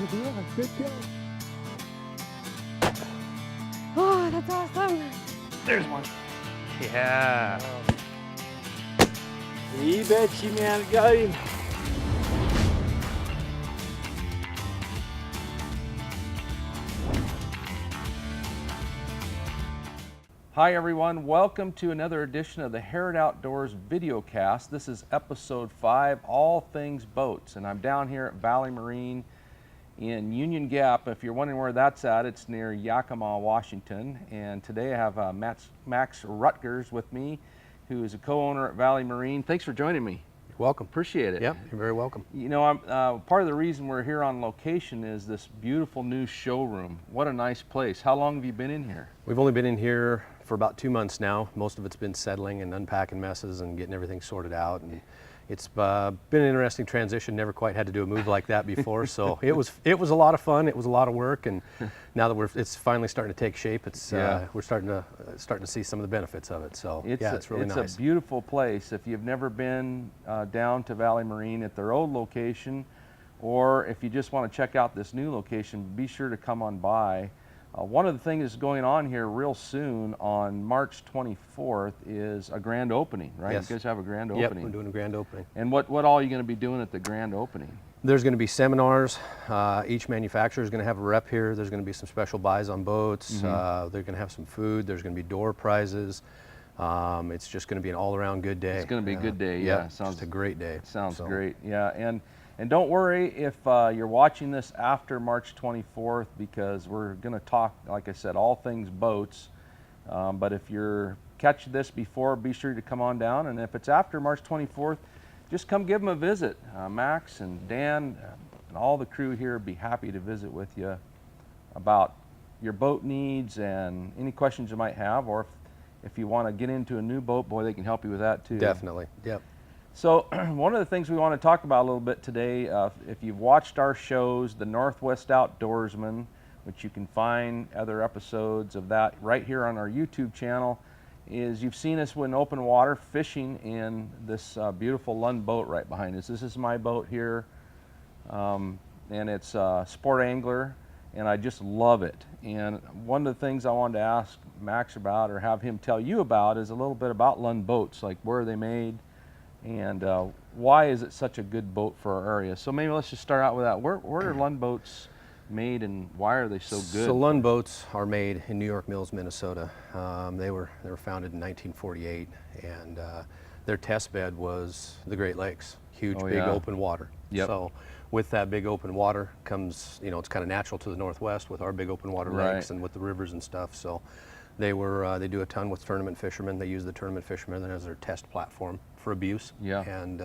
Yeah, good go. Oh, that's awesome. There's one. Yeah. You bet you, man. Got him. Hi everyone, welcome to another edition of the Harrod Outdoors videocast. This is episode 5, All Things Boats, and I'm down here at Valley Marine in Union Gap. If you're wondering where that's at, it's near Yakima, Washington. And today I have Max Rutgers with me, who is a co-owner at Valley Marine. Thanks for joining me. You're welcome. Appreciate it. Yep, you're very welcome. You know, I'm part of the reason we're here on location is this beautiful new showroom. What a nice place. How long have you been in here? We've only been in here for about 2 months now. Most of it's been settling and unpacking messes and getting everything sorted out. And it's been an interesting transition. Never quite had to do a move like that before. So it was a lot of fun. It was a lot of work. And now that it's finally starting to take shape, we're starting to see some of the benefits of it. So it's really nice. It's a beautiful place. If you've never been down to Valley Marine at their old location, or if you just want to check out this new location, be sure to come on by. One of the things that's going on here real soon on March 24th is a grand opening, right? Yes. You guys have a grand Yep, opening. we're doing a grand opening. And what all are you going to be doing at the grand opening? There's going to be seminars. Each manufacturer is going to have a rep here. There's going to be some special buys on boats. They're going to have some food. There's going to be door prizes. It's just going to be an all-around good day. It's going to be a good day, yeah. Sounds just a great day. Sounds So, great, yeah. And don't worry if you're watching this after March 24th, because we're going to talk, like I said, all things boats. But if you're catching this before, be sure to come on down. And if it's after March 24th, just come give them a visit. Max and Dan and all the crew here would be happy to visit with you about your boat needs and any questions you might have, or if you want to get into a new boat, boy, they can help you with that too. Definitely, yep. So one of the things we want to talk about a little bit today, if you've watched our shows, The Northwest Outdoorsman, which you can find other episodes of that right here on our YouTube channel, is you've seen us in open water fishing in this beautiful Lund boat right behind us. This is my boat here, and it's a Sport Angler, and I just love it. And one of the things I wanted to ask Max about, or have him tell you about, is a little bit about Lund boats, like where are they made, and why is it such a good boat for our area? So maybe let's just start out with that. Where are Lund boats made, and why are they so good? So Lund boats are made in New York Mills, Minnesota. They were founded in 1948, and their test bed was the Great Lakes, huge, big open water. Yep. So with that big open water comes, it's kind of natural to the Northwest with our big open water lakes and with the rivers and stuff. So they do a ton with tournament fishermen. They use the tournament fishermen as their test platform for abuse. Yeah. And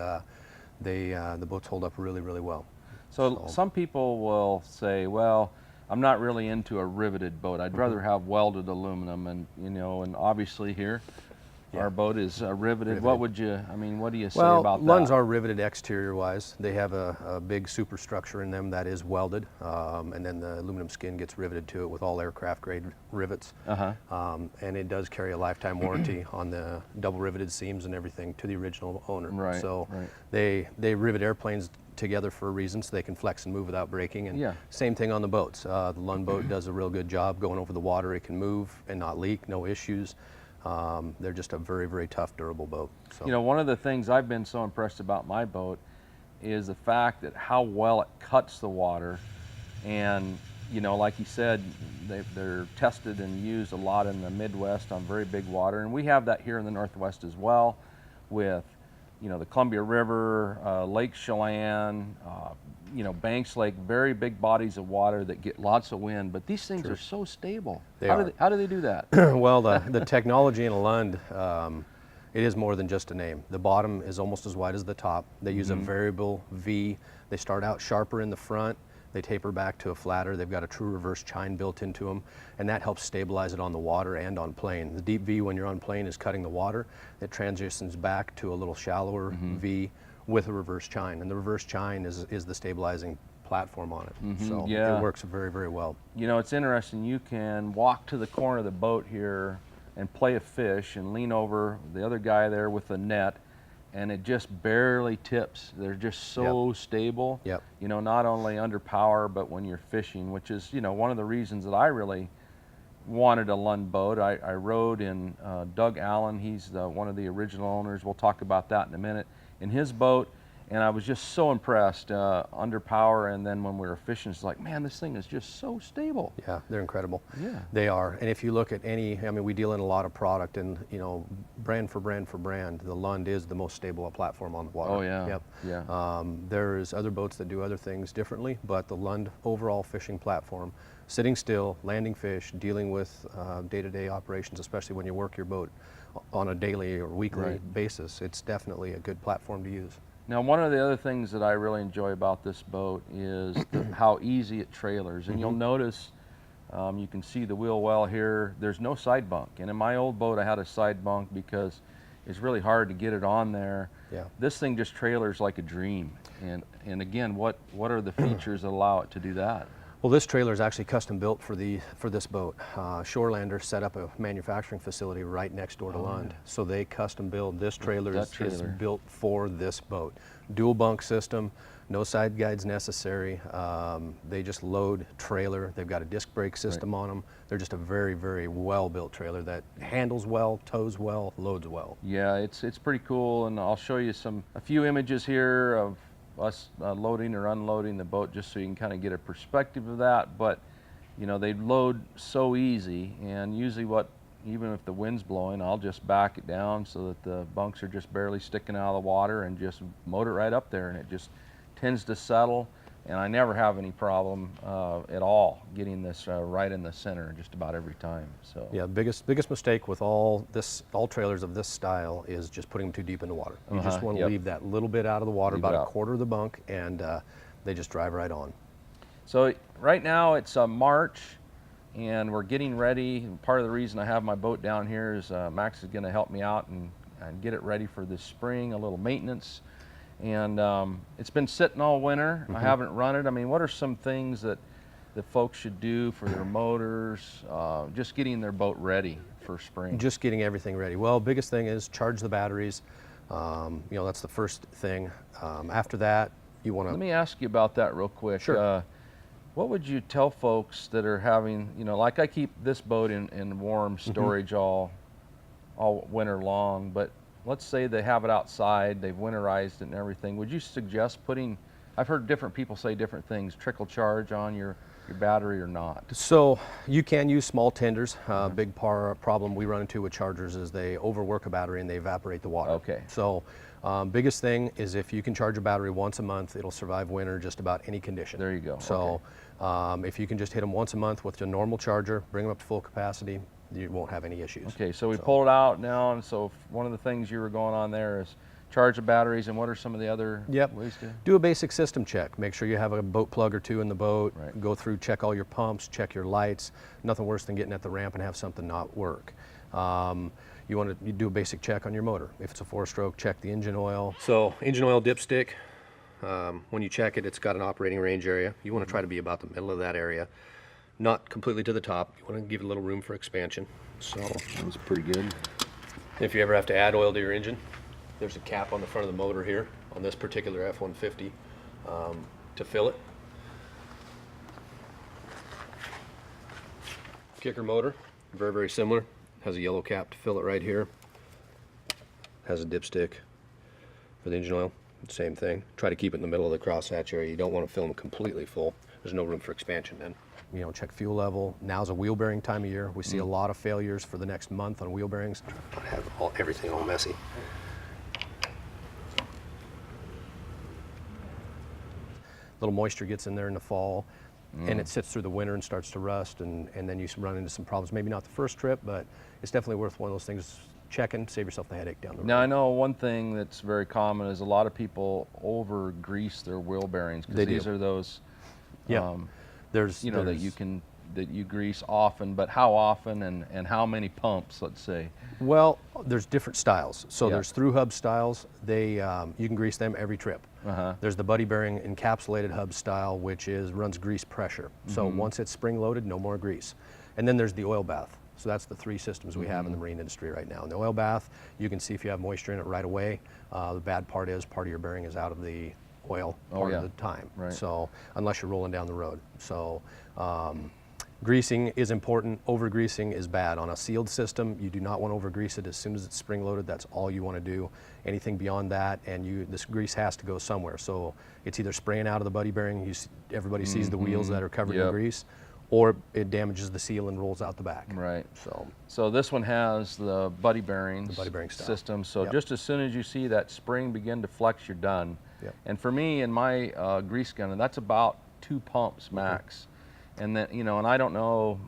the boats hold up really, really well. So some people will say, well, I'm not really into a riveted boat. I'd rather have welded aluminum, and and obviously here our boat is riveted. What do you say about that? Lunds are riveted exterior-wise. They have a big superstructure in them that is welded, and then the aluminum skin gets riveted to it with all aircraft-grade rivets. And it does carry a lifetime warranty on the double riveted seams and everything to the original owner. Right. So they rivet airplanes together for a reason, so they can flex and move without breaking. And same thing on the boats. The Lund boat does a real good job going over the water. It can move and not leak, no issues. They're just a very, very tough, durable boat. So. One of the things I've been so impressed about my boat is the fact that how well it cuts the water. And, like you said, they're tested and used a lot in the Midwest on very big water. And we have that here in the Northwest as well with, the Columbia River, Lake Chelan, Banks Lake, very big bodies of water that get lots of wind, but these things are so stable. How do they do that? Well, the technology in a Lund, it is more than just a name. The bottom is almost as wide as the top. They use a variable V. They start out sharper in the front. They taper back to a flatter. They've got a true reverse chine built into them, and that helps stabilize it on the water and on plane. The deep V, when you're on plane, is cutting the water. It transitions back to a little shallower V with a reverse chine, and the reverse chine is the stabilizing platform on it. So it works very, very well. It's interesting. You can walk to the corner of the boat here and play a fish and lean over the other guy there with the net, and it just barely tips. They're just so stable. Yep. You know, not only under power, but when you're fishing, which is, you know, one of the reasons that I really wanted a Lund boat. I rode in Doug Allen. He's one of the original owners. We'll talk about that in a minute. In his boat, and I was just so impressed under power, and then when we were fishing, it's like, man, this thing is just so stable. Yeah, they're incredible. Yeah. They are. And if you look at any, I mean, we deal in a lot of product, and you know, brand for brand for brand, the Lund is the most stable platform on the water. Oh yeah. Yep. Yeah. There's other boats that do other things differently, but the Lund overall fishing platform, sitting still, landing fish, dealing with day-to-day operations, especially when you work your boat on a daily or weekly basis, it's definitely a good platform to use. Now, one of the other things that I really enjoy about this boat is how easy it trailers. And you'll notice, you can see the wheel well here, there's no side bunk. And in my old boat, I had a side bunk because it's really hard to get it on there. Yeah. This thing just trailers like a dream. And again, what are the features that allow it to do that? Well, this trailer is actually custom built for this boat. Shorelander set up a manufacturing facility right next door to Lund, so they custom build this trailer. Is built for this boat. Dual bunk system, no side guides necessary. They just load trailer. They've got a disc brake system on them. They're just a very, very well built trailer that handles well, tows well, loads well. Yeah, it's pretty cool, and I'll show you a few images here of us loading or unloading the boat, just so you can kind of get a perspective of that. But you know, they load so easy, and usually even if the wind's blowing, I'll just back it down so that the bunks are just barely sticking out of the water and just motor right up there, and it just tends to settle. And I never have any problem at all getting this right in the center just about every time. So yeah, biggest mistake with all trailers of this style is just putting them too deep in the water. You just want to leave that little bit out of the water, about a quarter of the bunk, and they just drive right on. So right now it's March, and we're getting ready. And part of the reason I have my boat down here is Max is going to help me out and get it ready for this spring, a little maintenance. And it's been sitting all winter. I haven't run it. I mean, what are some things that folks should do for their motors, just getting their boat ready for spring? Just getting everything ready. Well, biggest thing is charge the batteries. You know, that's the first thing. After that, you want to... Let me ask you about that real quick. Sure. What would you tell folks that are having, you know, like I keep this boat in warm storage all winter long, but let's say they have it outside, they've winterized it and everything. Would you suggest putting, I've heard different people say different things, trickle charge on your battery or not? So you can use small tenders. Big problem we run into with chargers is they overwork a battery and they evaporate the water. Okay. So biggest thing is if you can charge a battery once a month, it'll survive winter just about any condition. There you go. So if you can just hit them once a month with your normal charger, bring them up to full capacity, you won't have any issues. Okay, so we pull it out now, and so one of the things you were going on there is charge the batteries, and what are some of the other ways to? Do a basic system check. Make sure you have a boat plug or two in the boat. Right. Go through, check all your pumps, check your lights. Nothing worse than getting at the ramp and have something not work. You do a basic check on your motor. If it's a 4-stroke, check the engine oil. So engine oil dipstick, when you check it, it's got an operating range area. You want to try to be about the middle of that area. Not completely to the top. You want to give it a little room for expansion. So That's pretty good. if you ever have to add oil to your engine, there's a cap on the front of the motor here on this particular F-150 to fill it. Kicker motor, very, very similar. Has a yellow cap to fill it right here. Has a dipstick for the engine oil. Same thing. Try to keep it in the middle of the crosshatch area. You don't want to fill them completely full. There's no room for expansion then. You know, check fuel level. Now's a wheel bearing time of year. We see a lot of failures for the next month on wheel bearings. Try to have everything all messy. Little moisture gets in there in the fall, and it sits through the winter and starts to rust, and then you run into some problems. Maybe not the first trip, but it's definitely worth one of those things. Checking, save yourself the headache down the road. Now I know one thing that's very common is a lot of people over grease their wheel bearings, because these are those that you grease often, but how often and how many pumps, let's say? Well, there's different styles. So there's through hub styles. They you can grease them every trip. There's the buddy bearing encapsulated hub style, which runs grease pressure. So once it's spring loaded, no more grease. And then there's the oil bath. So that's the 3 systems we have in the marine industry right now. In the oil bath, you can see if you have moisture in it right away. The bad part is part of your bearing is out of the oil part of the time. Right. So unless you're rolling down the road. So greasing is important. Over greasing is bad. On a sealed system, you do not want to over grease it as soon as it's spring loaded. That's all you want to do. Anything beyond that, and this grease has to go somewhere. So it's either spraying out of the buddy bearing. Everybody sees the wheels that are covered in grease, or it damages the seal and rolls out the back. Right. So So this one has the buddy bearings The buddy bearing style. system. So Yep. just as soon as you see that spring begin to flex, you're done. Yep. And for me, in my grease gun, that's about 2 pumps max. And then, and I don't know,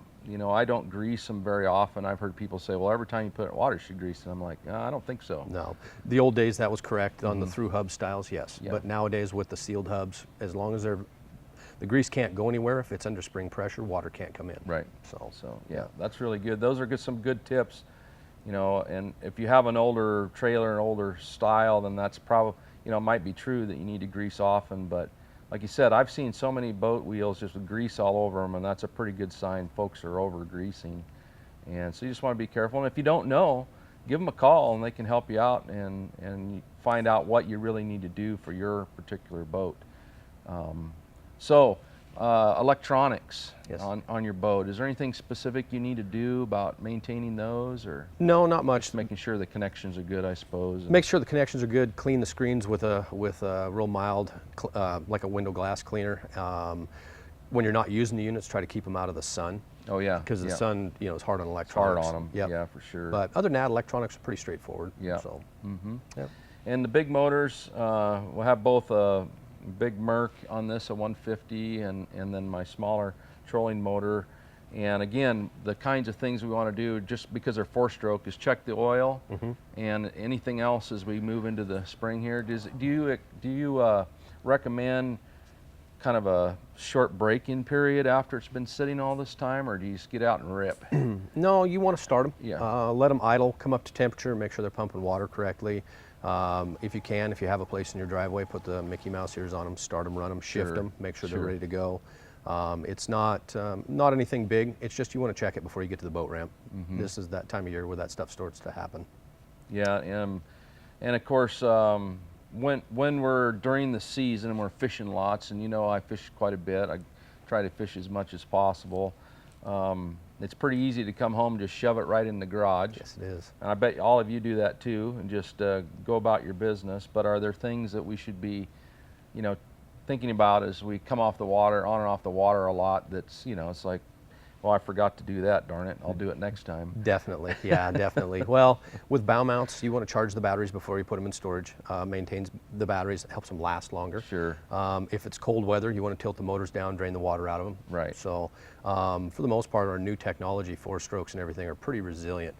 I don't grease them very often. I've heard people say, well, every time you put it in water, you should grease it. I'm like, I don't think so. no, the old days that was correct on the through hub styles, yes. Yeah. But nowadays with the sealed hubs, as long as the grease can't go anywhere, if it's under spring pressure, water can't come in. Right. So Yeah, that's really good. Those are some good tips, and if you have an older trailer, an older style, then that's probably, it might be true that you need to grease often, but like you said, I've seen so many boat wheels just with grease all over them, and that's a pretty good sign folks are over greasing. And so you just want to be careful. And if you don't know, give them a call and they can help you out and find out what you really need to do for your particular boat. Electronics Yes. on your boat. Is there anything specific you need to do about maintaining those, or no, not much. just making sure the connections are good, I suppose? Make sure the connections are good. Clean the screens with a real mild, like a window glass cleaner. When you're not using the units, try to keep them out of the sun, Oh yeah, because the yeah. sun, is hard on It's hard electronics. on them. Yep. Yeah, for sure. But other than that, electronics are pretty straightforward. Yeah. So, yep. And the big motors, we'll have both a big Merc on this, a 150, and then my smaller trolling motor. And again, the kinds of things we want to do, just because they're 4-stroke, is check the oil and anything else as we move into the spring here. Do you recommend kind of a short break-in period after it's been sitting all this time, or do you just get out and rip? No, you want to start them. Yeah. Let them idle, come up to temperature, make sure they're pumping water correctly. If you have a place in your driveway, put the Mickey Mouse ears on them, start them, run them, shift Sure, them, make sure they're sure. ready to go. It's not anything big. It's just you want to check it before you get to the boat ramp. This is that time of year where that stuff starts to happen. Yeah, and of course, when we're during the season and we're fishing lots, and I fish quite a bit, I try to fish as much as possible. It's pretty easy to come home and just shove it right in the garage. Yes, it is. And I bet all of you do that too, and just go about your business. But are there things that we should be, thinking about as we come off the water, on and off the water a lot? That's, it's like, well, I forgot to do that, darn it. I'll do it next time. Definitely, yeah, definitely. Well, with bow mounts, you want to charge the batteries before you put them in storage. Maintains the batteries, helps them last longer. Sure. If it's cold weather, you want to tilt the motors down, drain the water out of them. Right. So, for the most part, our new technology, 4-strokes and everything, are pretty resilient.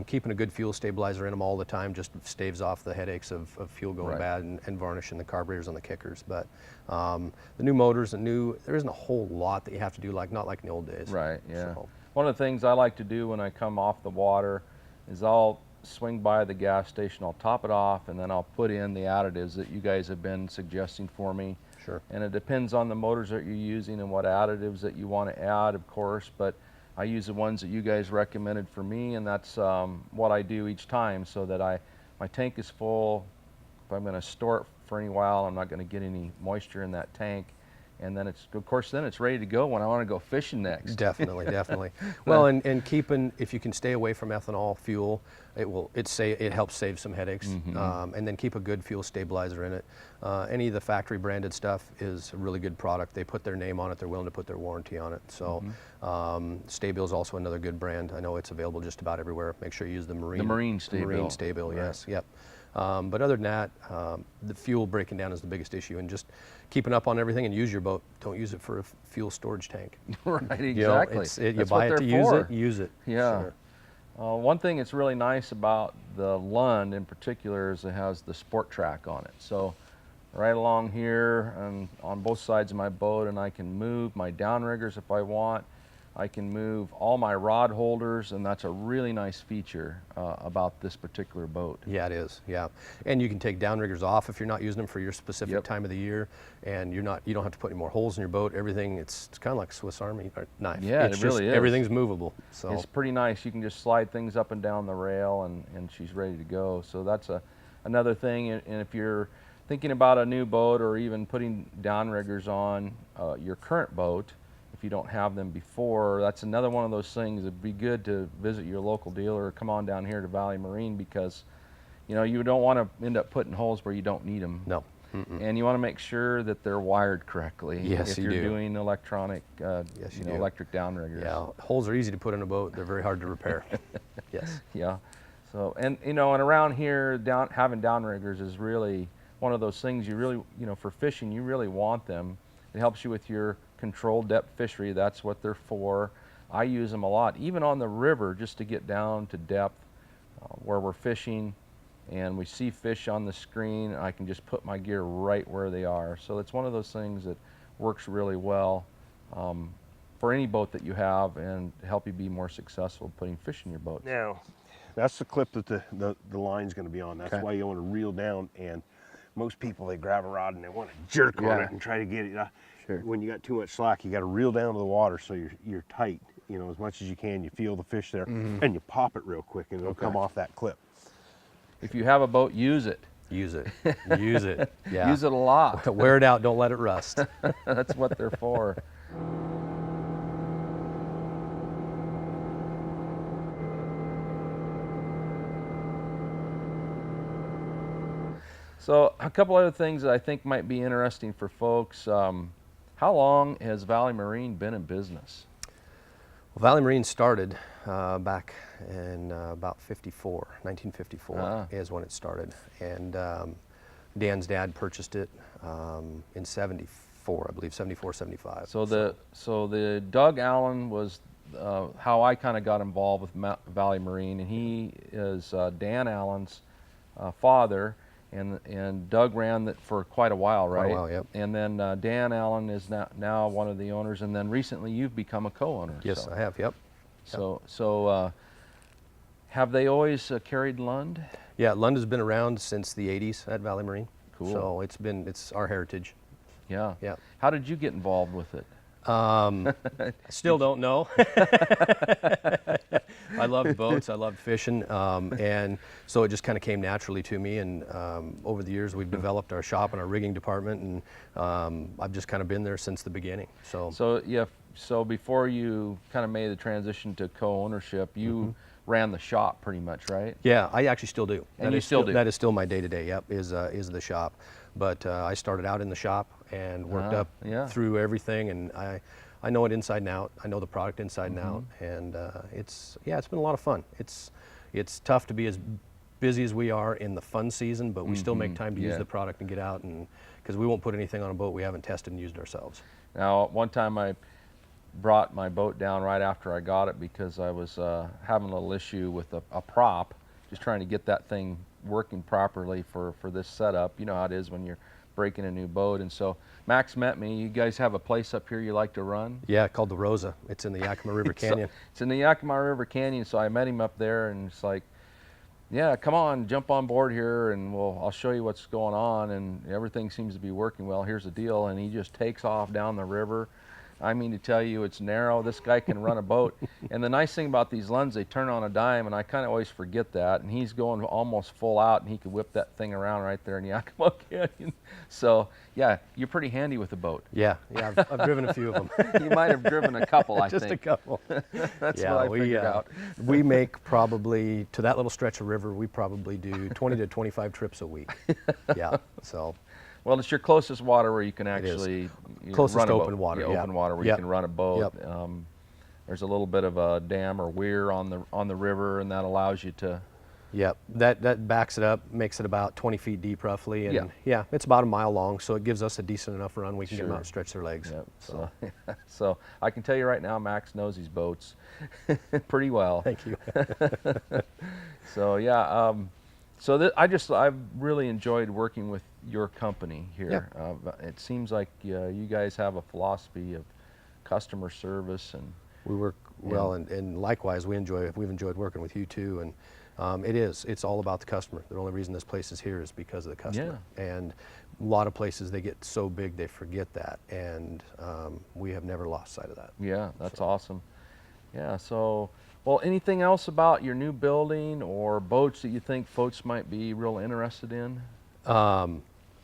Keeping a good fuel stabilizer in them all the time just staves off the headaches of fuel going Right. bad and varnishing the carburetors on the kickers. But the new motors, there isn't a whole lot that you have to do, not like in the old days. Right, yeah. So, One of the things I like to do when I come off the water is I'll swing by the gas station, I'll top it off, and then I'll put in the additives that you guys have been suggesting for me. sure. And it depends on the motors that you're using and what additives that you want to add, of course, but I use the ones that you guys recommended for me, and that's what I do each time, so that my tank is full. If I'm going to store it for any while, I'm not going to get any moisture in that tank. And then it's ready to go when I want to go fishing next. Definitely, definitely. Well, and if you can stay away from ethanol fuel, it helps save some headaches. And then keep a good fuel stabilizer in it. Any of the factory branded stuff is a really good product. They put their name on it. They're willing to put their warranty on it. So Sta-Bil is also another good brand. I know it's available just about everywhere. Make sure you use the Marine Sta-Bil. Marine Sta-Bil, Right. yes, yep. But other than that, the fuel breaking down is the biggest issue, and just keeping up on everything and use your boat. Don't use it for a fuel storage tank. Right, exactly. You know, you That's buy what it to they're use for. it, use it. Yeah. Sure. One thing that's really nice about the Lund in particular is it has the sport track on it. So right along here and on both sides of my boat, and I can move my downriggers if I want. I can move all my rod holders, and that's a really nice feature about this particular boat. Yeah, it is. Yeah, and you can take downriggers off if you're not using them for your specific Yep. time of the year, and you don't have to put any more holes in your boat. Everything, it's kind of like a Swiss Army knife. Yeah, it's it really is. Everything's movable. So It's pretty nice. You can just slide things up and down the rail, and she's ready to go. So that's another thing. And if you're thinking about a new boat or even putting downriggers on your current boat, if you don't have them before, that's another one of those things. It'd be good to visit your local dealer or come on down here to Valley Marine, because you don't want to end up putting holes where you don't need them. no. And you want to make sure that they're wired correctly. Yes, if you you're do. doing electronic, Yes, you do. electric downriggers. Yeah, holes are easy to put in a boat. They're very hard to repair. Yes. Yeah. So, and around here, having downriggers is really one of those things you really, for fishing, you really want them. It helps you with your controlled depth fishery. That's what they're for. I use them a lot, even on the river, just to get down to depth where we're fishing and we see fish on the screen. I can just put my gear right where they are. So it's one of those things that works really well for any boat that you have, and help you be more successful putting fish in your boat. Now, that's the clip that the line's going to be on. That's Okay. why you want to reel down. And most people, they grab a rod and they want to jerk on Yeah. it and try to get it. Sure. When you got too much slack, you got to reel down to the water so you're tight. As much as you can. You feel the fish there, and you pop it real quick, and it'll come off that clip. If you have a boat, use it. Use it. Use it. Yeah. Use it a lot. Wear it out. Don't let it rust. That's what they're for. So a couple other things that I think might be interesting for folks. How long has Valley Marine been in business? Well, Valley Marine started back in about 1954 Ah. is when it started. And Dan's dad purchased it in 74, I believe, 74, 75. So the Doug Allen was how I kind of got involved with Valley Marine, and he is Dan Allen's father, and Doug ran that for quite a while, right? Quite a while, yep. And then Dan Allen is now one of the owners, and then recently you've become a co-owner. Yes, so. I have, yep. So have they always carried Lund? Yeah, Lund has been around since the 80s at Valley Marine. Cool. So it's our heritage. Yeah. Yeah. How did you get involved with it? Still don't know. I loved boats, I loved fishing, and so it just kind of came naturally to me. And over the years, we've developed our shop and our rigging department, and I've just kind of been there since the beginning. So yeah. So before you kind of made the transition to co-ownership, you ran the shop pretty much, right? Yeah, I actually still do. And That you is still do? That is still my day-to-day. Yep, is the shop. But I started out in the shop and worked up yeah. through everything, and I know it inside and out. I know the product inside and out, and it's been a lot of fun. It's tough to be as busy as we are in the fun season, but we still make time to use the product and get out, and because we won't put anything on a boat we haven't tested and used ourselves. Now, one time I brought my boat down right after I got it because I was having a little issue with a prop, just trying to get that thing working properly for this setup. You know how it is when you're breaking a new boat. And so Max met me. You guys have a place up here you like to run? Yeah, called the Rosa. It's in the Yakima River Canyon. It's in the Yakima River Canyon, so I met him up there, and it's like, yeah, come on, jump on board here, and I'll show you what's going on, and everything seems to be working well. Here's the deal, and he just takes off down the river. I mean to tell you, it's narrow. This guy can run a boat. And the nice thing about these Lunds, they turn on a dime, and I kind of always forget that. And he's going almost full out, and he could whip that thing around right there in Yakima Canyon. So, yeah, you're pretty handy with the boat. Yeah, I've driven a few of them. You might have driven a couple, I Just think. a couple. That's what I figured out. We make probably, to that little stretch of river, we probably do 20 to 25 trips a week. Yeah, so. Well, it's your closest water where you can It is. actually Closest run a boat. open water, Yeah, yeah. open water where Yep. you can run a boat. Yep. There's a little bit of a dam or weir on the river, and that allows you to. Yep, that backs it up, makes it about 20 feet deep roughly, and Yeah. yeah, it's about a mile long, so it gives us a decent enough run. We can get them Sure. out and stretch their legs. Yep. So, so I can tell you right now, Max knows these boats pretty well. Thank you. So yeah, so I've really enjoyed working with your company here. It seems like you guys have a philosophy of customer service, and We work well, and likewise, we've enjoyed working with you too. And it's all about the customer. The only reason this place is here is because of the customer. And a lot of places, they get so big they forget that, and we have never lost sight of that. Yeah, that's awesome. Yeah, so, well, anything else about your new building or boats that you think folks might be real interested in?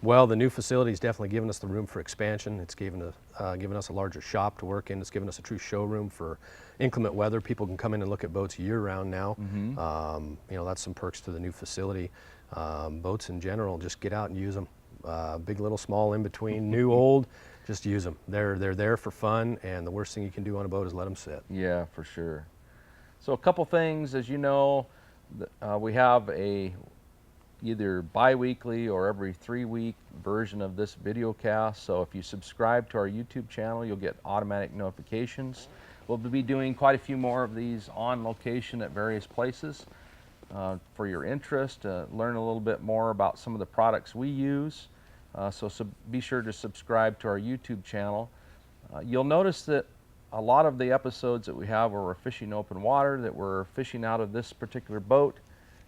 Well, the new facility's definitely given us the room for expansion. It's given us a larger shop to work in. It's given us a true showroom for inclement weather. People can come in and look at boats year-round now. You know, that's some perks to the new facility. Boats in general, just get out and use them. Big, little, small, in between, new, old, just use them. They're there for fun, and the worst thing you can do on a boat is let them sit. Yeah, for sure. So a couple things, as you know, we have a either bi-weekly or every 3-week version of this video cast. So if you subscribe to our YouTube channel, you'll get automatic notifications. We'll be doing quite a few more of these on location at various places for your interest, learn a little bit more about some of the products we use. So be sure to subscribe to our YouTube channel. You'll notice that a lot of the episodes that we have where we're fishing open water, that we're fishing out of this particular boat,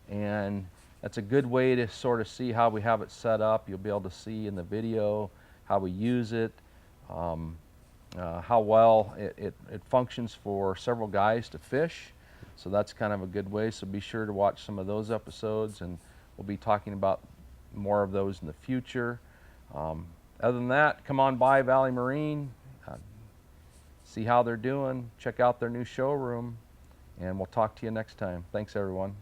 and that's a good way to sort of see how we have it set up. You'll be able to see in the video how we use it, how well it functions for several guys to fish. So that's kind of a good way. So be sure to watch some of those episodes, and we'll be talking about more of those in the future. Other than that, come on by Valley Marine, see how they're doing, check out their new showroom, and we'll talk to you next time. Thanks, everyone.